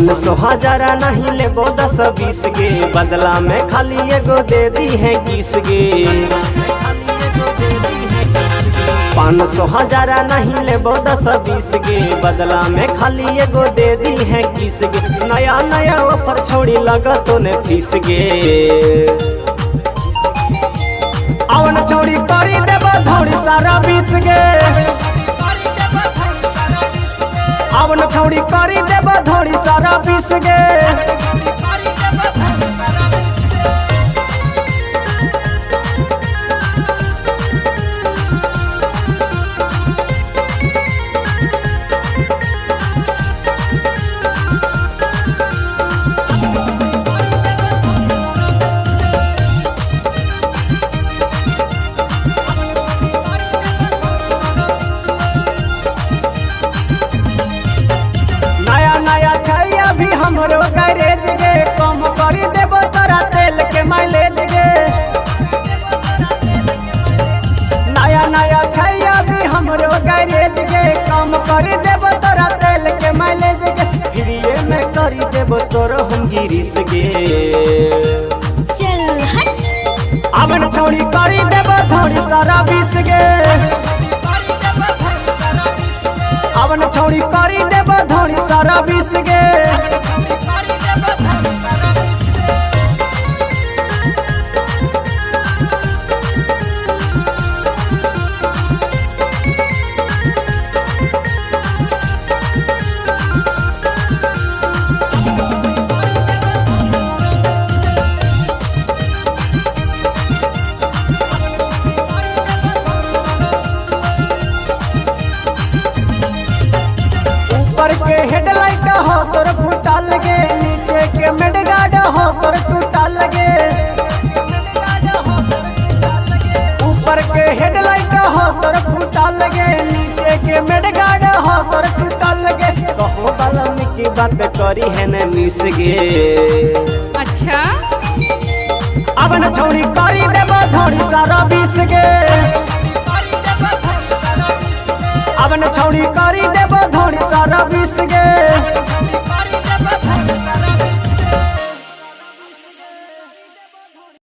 500,000 नहीं लेबो 10-20 गे, बदला में खाली एगो दे दी है 20 गे। 500,000 नहीं लेबो 10-20 गे, बदला में खाली एगो दे दी है 20 गे। नया नया ऑफर छोड़ी लगा तो ने फीस गे। अवन छोड़ी करी देबो धौड़ी सारा 20 गे। अवन छोड़ी करी देबो धौड़ी सारा 20 गे। भी हमरो गैरेज गे, कम करी देबो तोरा तेल के माइलेज गे। नया नया छैया भी हमरो गैरेज गे, कम करी देबो तोरा तेल के माइलेज गे। फ्रीए में करी देबो तोरो हम गिरीश गे। चल हट। अवन छोड़ी करी देबो धौड़ी सारा 20 गे। अवन छोड़ी करी देबो धौड़ी सारा 20 गे। ऊपर के हेडलाइट हो तोर फूटा लगे, नीचे के मेडगार्ड हो तोर टूटा लगे। ऊपर के हेडलाइट हो तोर फूटा लगे, नीचे के मेडगार्ड हो तोर टूटा लगे। कहो बालम की बात करी है न मिस गे। अच्छा अवन छोड़ी करी देबो धौड़ी सारा 20 गे। अवन छोड़ी करी देबो धौड़ी सारा 20 गे।